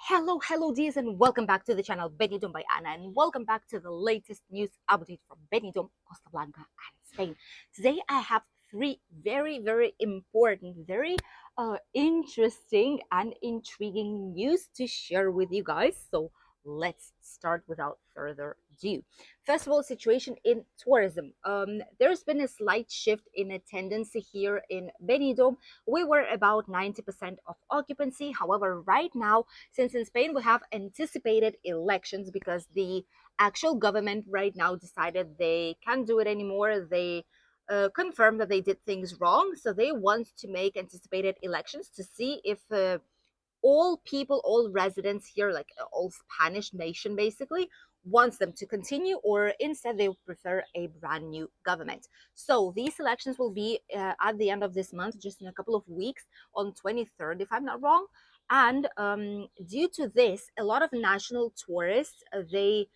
Hello dears, and welcome back to the channel Benidorm by Anna, and welcome back to the latest news update from Benidorm, Costa Blanca and Spain. Today I have three very important, very interesting and intriguing news to share with you guys. So let's start without further ado. First of all, situation in tourism. There's been a slight shift in attendance here in Benidorm. We were about 90% of occupancy. However, right now, since in Spain we have anticipated elections because the actual government right now decided they can't do it anymore. They confirmed that they did things wrong, so they want to make anticipated elections to see if all people, all residents here, like all Spanish nation basically, wants them to continue, or instead they prefer a brand new government. So these elections will be at the end of this month, just in a couple of weeks, on 23rd, if I'm not wrong. And due to this, a lot of national tourists, they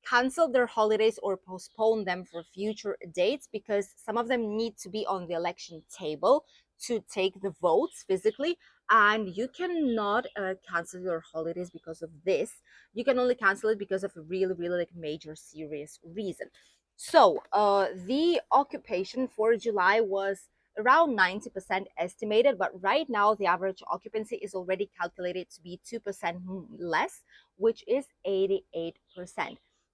cancel their holidays or postpone them for future dates because some of them need to be on the election table to take the votes physically, and you cannot cancel your holidays because of this. You can only cancel it because of a really like major serious reason. So the occupation for July was around 90% estimated, but right now the average occupancy is already calculated to be 2% less, which is 88%.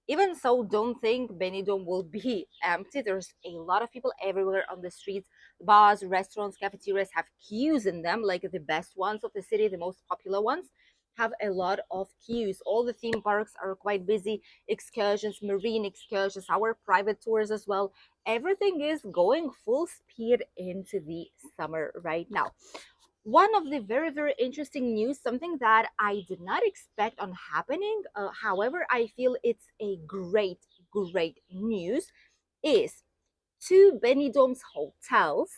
Even so, don't think Benidorm will be empty. There's a lot of people everywhere on the streets. Bars, restaurants, cafeterias have queues in them, like the best ones of the city, the most popular ones have a lot of queues. All the theme parks are quite busy. Excursions, marine excursions, our private tours as well. Everything is going full speed into the summer right now. One of the very interesting news, something that I did not expect on happening, however I feel it's a great news, is two Benidorm's hotels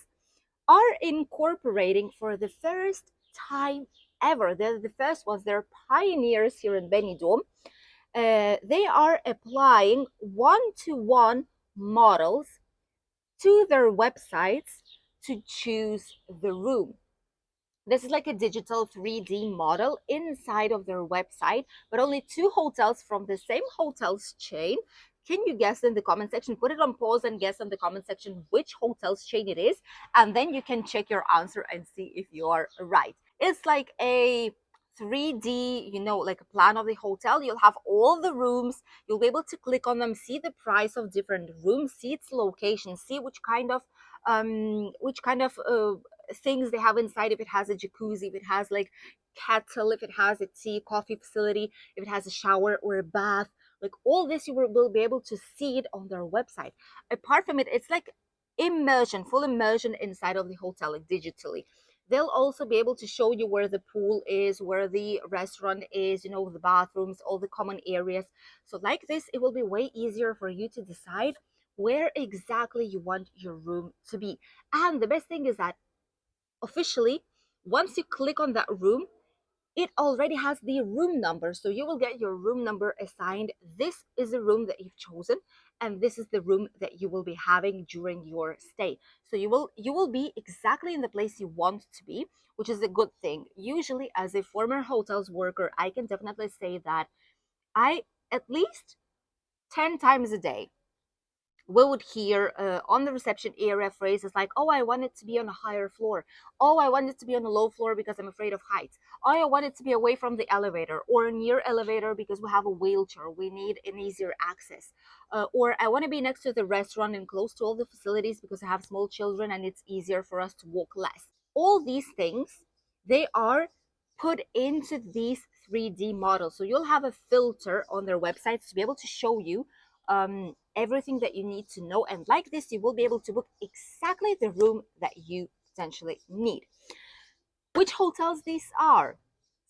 are incorporating for the first time ever. They're the first ones, they're pioneers here in Benidorm. They are applying one-to-one models to their websites to choose the room. This is like a digital 3D model inside of their website, but only two hotels from the same hotels chain. Can you guess in the comment section? Put it on pause and guess in the comment section which hotels chain it is, and then you can check your answer and see if you are right. It's like a 3D, like a plan of the hotel. You'll have all the rooms. You'll be able to click on them, see the price of different rooms, see its location, see which kind of things they have inside, if it has a jacuzzi, if it has like kettle, if it has a tea coffee facility, if it has a shower or a bath, like all this you will be able to see it on their website. Apart from it, it's like immersion, full immersion inside of the hotel, like digitally. They'll also be able to show you where the pool is, where the restaurant is, the bathrooms, all the common areas. So like this, it will be way easier for you to decide where exactly you want your room to be. And the best thing is that officially, once you click on that room, it already has the room number. So you will get your room number assigned. This is the room that you've chosen, and this is the room that you will be having during your stay. So you will be exactly in the place you want to be, which is a good thing. Usually, as a former hotels worker, I can definitely say that I, at least 10 times a day, we would hear on the reception area phrases like, oh, I want it to be on a higher floor. Oh, I want it to be on a low floor because I'm afraid of heights. Oh, I want it to be away from the elevator or near elevator because we have a wheelchair. We need an easier access. Or I want to be next to the restaurant and close to all the facilities because I have small children and it's easier for us to walk less. All these things, they are put into these 3D models. So you'll have a filter on their websites to be able to show you everything that you need to know, and like this you will be able to book exactly the room that you potentially need. Which hotels these are?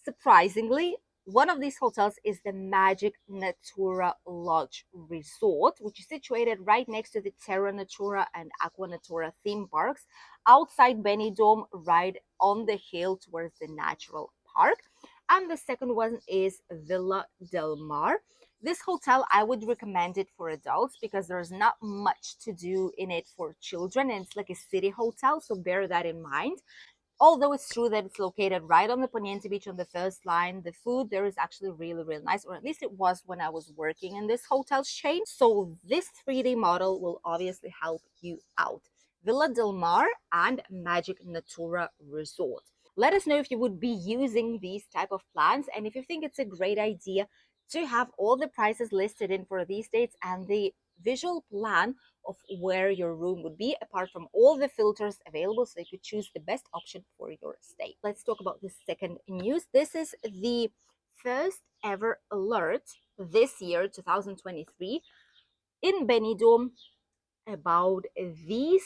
Surprisingly, one of these hotels is the Magic Natura Lodge Resort, which is situated right next to the Terra Natura and Aqua Natura theme parks outside Benidorm, right on the hill towards the natural park. And the second one is Villa del Mar. This hotel, I would recommend it for adults because there's not much to do in it for children, and it's like a city hotel, so bear that in mind. Although it's true that it's located right on the Poniente Beach on the first line, the food there is actually really, really nice, or at least it was when I was working in this hotel chain. So this 3D model will obviously help you out. Villa Del Mar and Magic Natura Resort. Let us know if you would be using these type of plans, and if you think it's a great idea to have all the prices listed in for these dates and the visual plan of where your room would be, apart from all the filters available, so you could choose the best option for your stay. Let's talk about the second news. This is the first ever alert this year, 2023, in Benidorm about these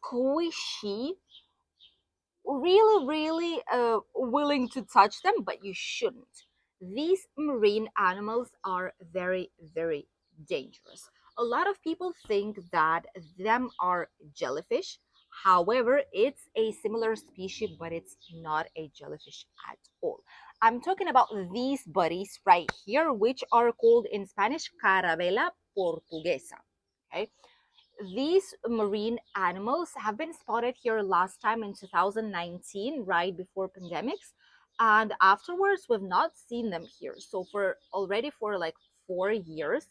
squishy, really willing to touch them, but you shouldn't. These marine animals are very dangerous. A lot of people think that them are jellyfish. However, it's a similar species, but it's not a jellyfish at all. I'm talking about these buddies right here, which are called in Spanish carabela portuguesa. Okay, these marine animals have been spotted here last time in 2019, right before pandemics, and afterwards we've not seen them here. So for like 4 years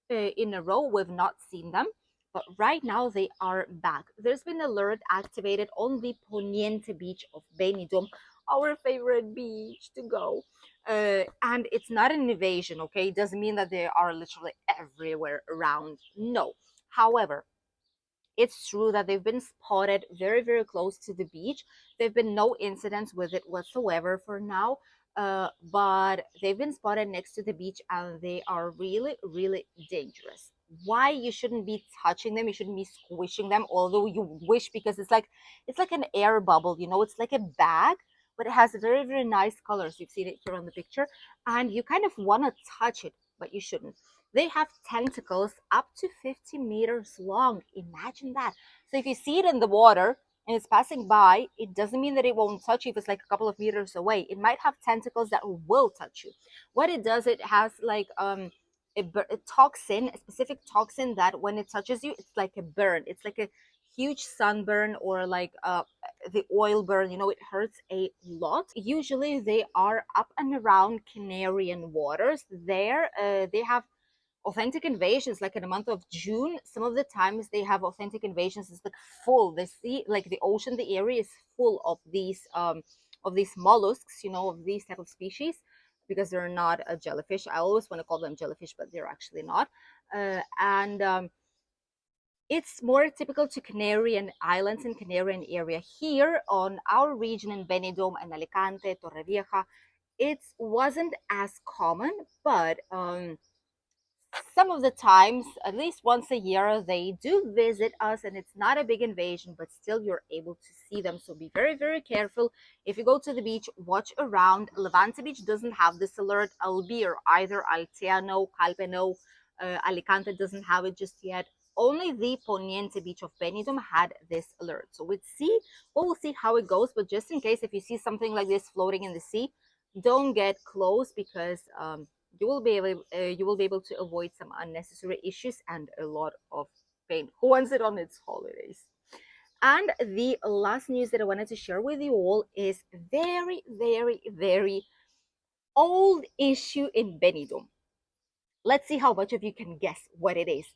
in a row, we've not seen them. But right now they are back. There's been alert activated on the Poniente beach of Benidorm, our favorite beach to go. And it's not an invasion, okay? It doesn't mean that they are literally everywhere around. No. However, it's true that they've been spotted very close to the beach. There've been no incidents with it whatsoever for now, but they've been spotted next to the beach, and they are really dangerous. Why you shouldn't be touching them, you shouldn't be squishing them, although you wish, because it's like an air bubble, it's like a bag, but it has very nice colors. You've seen it here on the picture, and you kind of want to touch it, but you shouldn't. They have tentacles up to 50 meters long. Imagine that. So if you see it in the water and it's passing by, it doesn't mean that it won't touch you if it's like a couple of meters away. It might have tentacles that will touch you. What it does, it has like a toxin, a specific toxin that when it touches you, it's like a burn. It's like a huge sunburn, or like the oil burn. It hurts a lot. Usually they are up and around Canarian waters. They have authentic invasions, like in the month of June. Some of the times they have authentic invasions. It's like full, the sea, like the ocean, the area is full of these mollusks, of these type of species, because they're not a jellyfish. I always want to call them jellyfish, but they're actually not. And It's more typical to Canarian Islands and Canarian area. Here on our region in Benidorm and Alicante, Torrevieja, it wasn't as common, but some of the times, at least once a year, they do visit us, and it's not a big invasion, but still you're able to see them. So be very careful. If you go to the beach, watch around. Levante Beach doesn't have this alert. Albir, either Alteano, Calpeno, Alicante doesn't have it just yet. Only the Poniente Beach of Benidorm had this alert. So we'll see how it goes. But just in case, if you see something like this floating in the sea, don't get close, because you will be able to avoid some unnecessary issues and a lot of pain. Who wants it on its holidays? And the last news that I wanted to share with you all is very old issue in Benidorm. Let's see how much of you can guess what it is.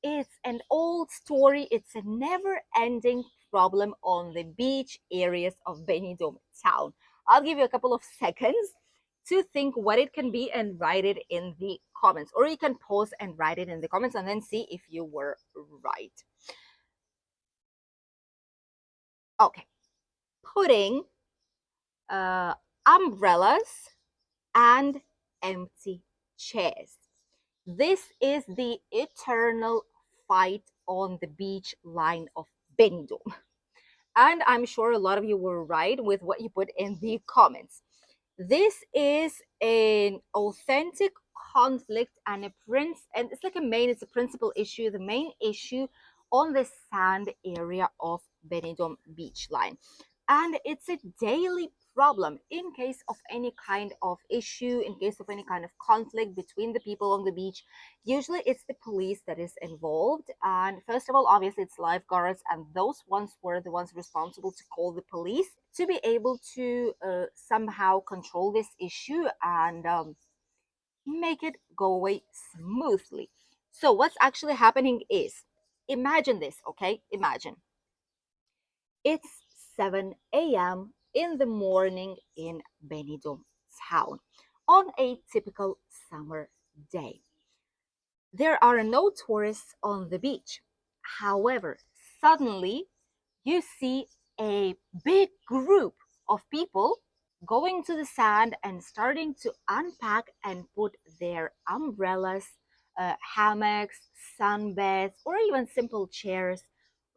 It's an old story. It's a never-ending problem on the beach areas of Benidorm town. I'll give you a couple of seconds to think what it can be and write it in the comments. Or you can pause and write it in the comments and then see if you were right. Okay. Putting umbrellas and empty chairs. This is the eternal fight on the beach line of Benidorm. And I'm sure a lot of you were right with what you put in the comments. This is an authentic conflict and it's a principal issue, the main issue on the sand area of Benidorm beach line. And it's a daily problem, in case of any kind of issue, in case of any kind of conflict between the people on the beach, usually it's the police that is involved. And first of all, obviously, it's lifeguards, and those ones were the ones responsible to call the police to be able to somehow control this issue and make it go away smoothly. So, what's actually happening is, imagine this, okay? Imagine it's 7 a.m. in the morning in Benidorm town on a typical summer day. There are no tourists on the beach. However, suddenly you see a big group of people going to the sand and starting to unpack and put their umbrellas, hammocks, sunbeds, or even simple chairs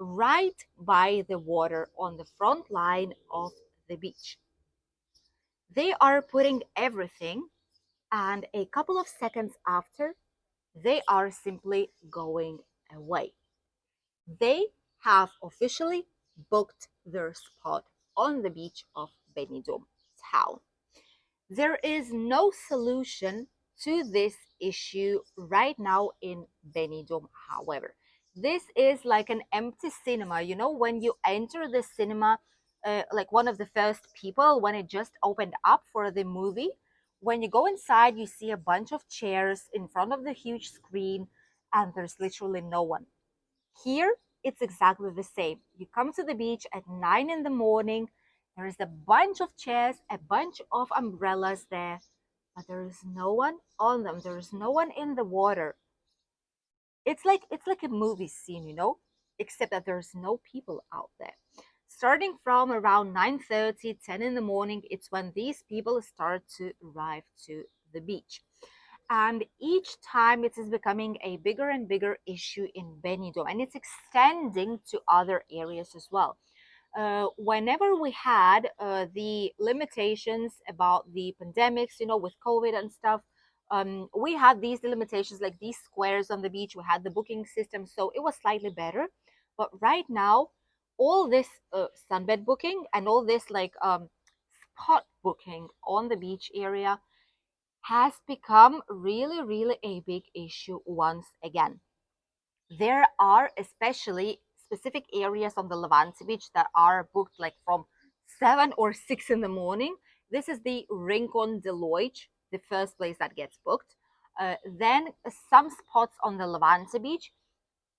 right by the water on the front line of the beach. They are putting everything, and a couple of seconds after, they are simply going away. They have officially booked their spot on the beach of Benidorm town. There is no solution to this issue right now in Benidorm, however. This is like an empty cinema. You know, when you enter the cinema, like one of the first people, when it just opened up for the movie, when you go inside, you see a bunch of chairs in front of the huge screen, and there's literally no one. Here, it's exactly the same. You come to the beach at 9 in the morning, there is a bunch of chairs, a bunch of umbrellas there, but there is no one on them. There is no one in the water. It's like a movie scene, you know, except that there's no people out there. Starting from around 9:30, 10 in the morning, it's when these people start to arrive to the beach. And each time it is becoming a bigger and bigger issue in Benidorm, and it's extending to other areas as well. Whenever we had the limitations about the pandemics, you know, with COVID and stuff, we had these limitations like these squares on the beach. We had the booking system, so it was slightly better. But right now, all this sunbed booking and all this like spot booking on the beach area has become really, really a big issue once again. There are especially specific areas on the Levante beach that are booked like from 7 or 6 in the morning. This is the Rincon de Loige, the first place that gets booked. Then some spots on the Levante beach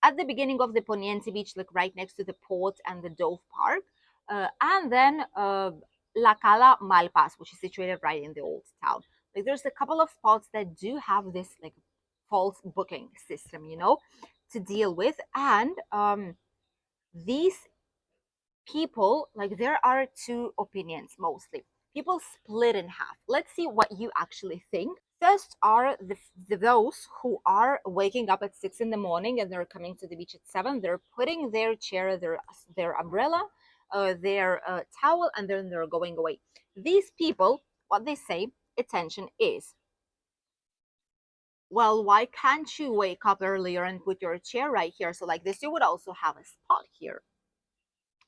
at the beginning of the Poniente beach, like right next to the port and the Dove Park. And then La Cala Malpas, which is situated right in the old town. Like there's a couple of spots that do have this like false booking system, you know, to deal with. And these people, like there are two opinions mostly. People split in half. Let's see what you actually think. First are those who are waking up at 6 in the morning and they're coming to the beach at 7. They're putting their chair, their umbrella, their towel, and then they're going away. These people, what they say, attention is, well, why can't you wake up earlier and put your chair right here? So like this, you would also have a spot here.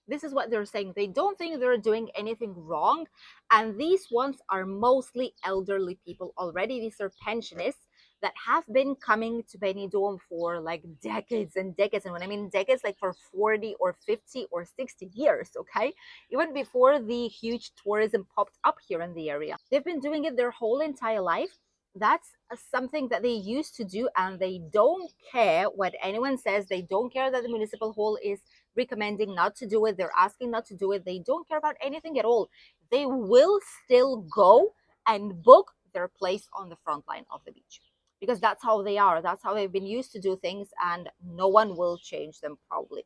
This is what they're saying. They don't think they're doing anything wrong. And these ones are mostly elderly people already. These are pensionists that have been coming to Benidorm for like decades and decades. And when I mean decades, like for 40 or 50 or 60 years, okay? Even before the huge tourism popped up here in the area. They've been doing it their whole entire life. That's something that they used to do, and they don't care what anyone says. They don't care that the municipal hall is recommending not to do it. They're asking not to do it. They don't care about anything at all. They will still go and book their place on the front line of the beach because that's how they are. That's how they've been used to do things, and no one will change them probably.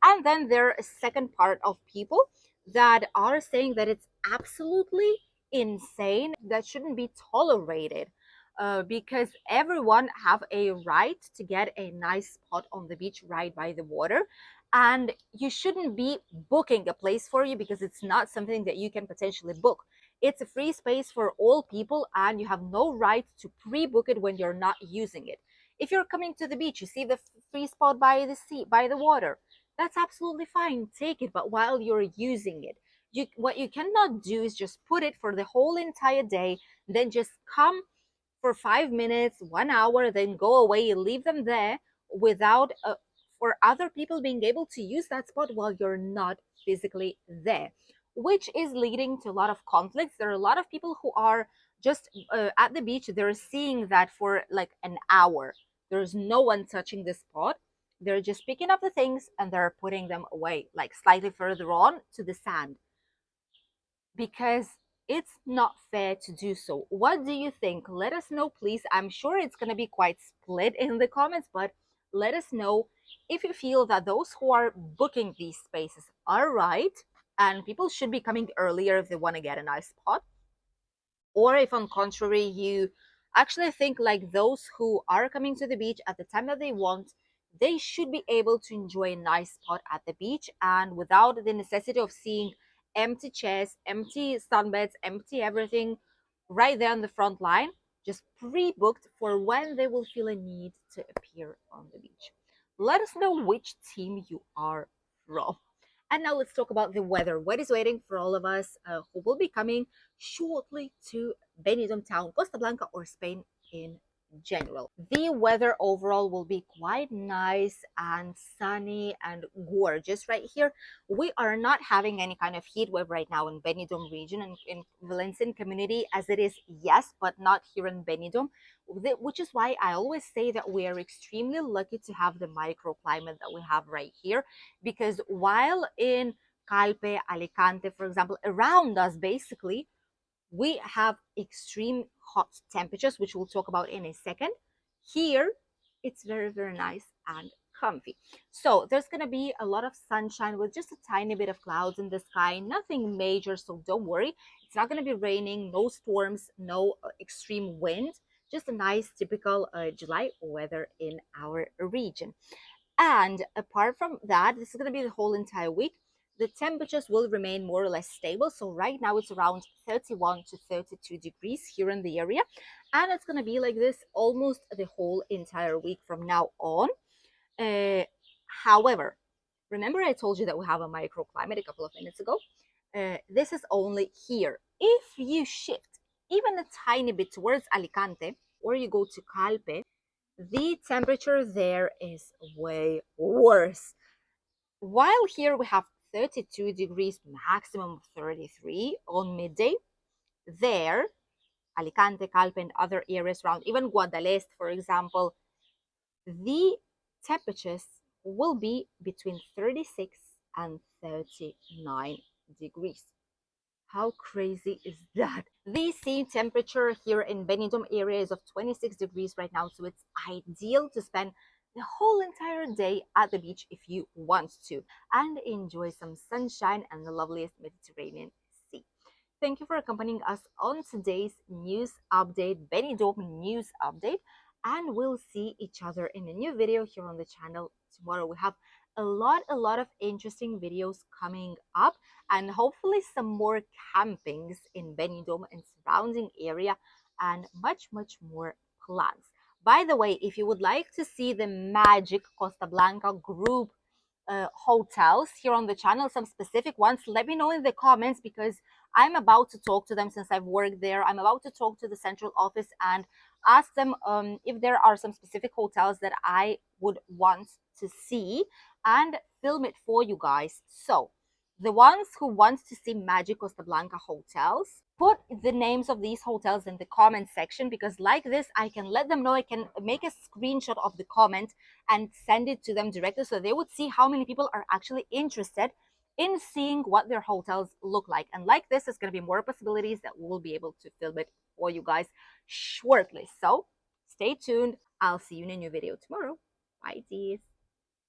And then there are a second part of people that are saying that it's absolutely insane, that shouldn't be tolerated. Because everyone have a right to get a nice spot on the beach right by the water, and you shouldn't be booking a place for you because it's not something that you can potentially book. It's a free space for all people, and you have no right to pre-book it when you're not using it. If you're coming to the beach, you see the free spot by the sea, by the water, that's absolutely fine, take it, but while you're using it. What you cannot do is just put it for the whole entire day, then just come for 5 minutes, 1 hour, then go away, leave them there without for other people being able to use that spot while you're not physically there, which is leading to a lot of conflicts. There are a lot of people who are just at the beach. They're seeing that for like an hour. There's no one touching the spot. They're just picking up the things and they're putting them away, like slightly further on to the sand, because it's not fair to do so. What do you think? Let us know, please. I'm sure it's going to be quite split in the comments, but let us know if you feel that those who are booking these spaces are right and people should be coming earlier if they want to get a nice spot, or if on contrary you actually think like those who are coming to the beach at the time that they want, they should be able to enjoy a nice spot at the beach and without the necessity of seeing empty chairs, empty sunbeds, empty everything right there on the front line, just pre-booked for when they will feel a need to appear on the beach. Let us know which team you are from. And now let's talk about the weather. What is waiting for all of us who will be coming shortly to Benidorm town, Costa Blanca, or Spain in general. The weather overall will be quite nice and sunny and gorgeous right here. We are not having any kind of heat wave right now in Benidorm region and in Valencian community as it is, yes, but not here in Benidorm, which is why I always say that we are extremely lucky to have the microclimate that we have right here, because while in Calpe, Alicante, for example, around us basically, we have extreme hot temperatures, which we'll talk about in a second. Here, it's very, very nice and comfy. So there's going to be a lot of sunshine with just a tiny bit of clouds in the sky, nothing major, so don't worry. It's not going to be raining, no storms, no extreme wind, just a nice typical July weather in our region. And apart from that, this is going to be the whole entire week. The temperatures will remain more or less stable. So right now it's around 31 to 32 degrees here in the area. And it's going to be like this almost the whole entire week from now on. However, remember I told you that we have a microclimate a couple of minutes ago? This is only here. If you shift even a tiny bit towards Alicante, or you go to Calpe, the temperature there is way worse. While here we have 32 degrees, maximum of 33 on midday, there, Alicante, Calpe, and other areas around, even Guadalest, for example, the temperatures will be between 36 and 39 degrees. How crazy is that? The sea temperature here in Benidorm area is of 26 degrees right now, so it's ideal to spend the whole entire day at the beach if you want to and enjoy some sunshine and the loveliest Mediterranean Sea. Thank you for accompanying us on today's news update, Benidorm news update, and we'll see each other in a new video here on the channel tomorrow. We have a lot of interesting videos coming up, and hopefully some more campings in Benidorm and surrounding area, and much more plans. By the way, if you would like to see the magic Costa Blanca group hotels here on the channel, some specific ones, let me know in the comments, because I'm about to talk to them since I've worked there. I'm about to talk to the central office and ask them if there are some specific hotels that I would want to see and film it for you guys. So the ones who want to see Magic Costa Blanca hotels, put the names of these hotels in the comment section, because like this I can let them know. I can make a screenshot of the comment and send it to them directly, so they would see how many people are actually interested in seeing what their hotels look like. And like this, there's going to be more possibilities that we'll be able to film it for you guys shortly. So stay tuned. I'll see you in a new video tomorrow. Bye, dears.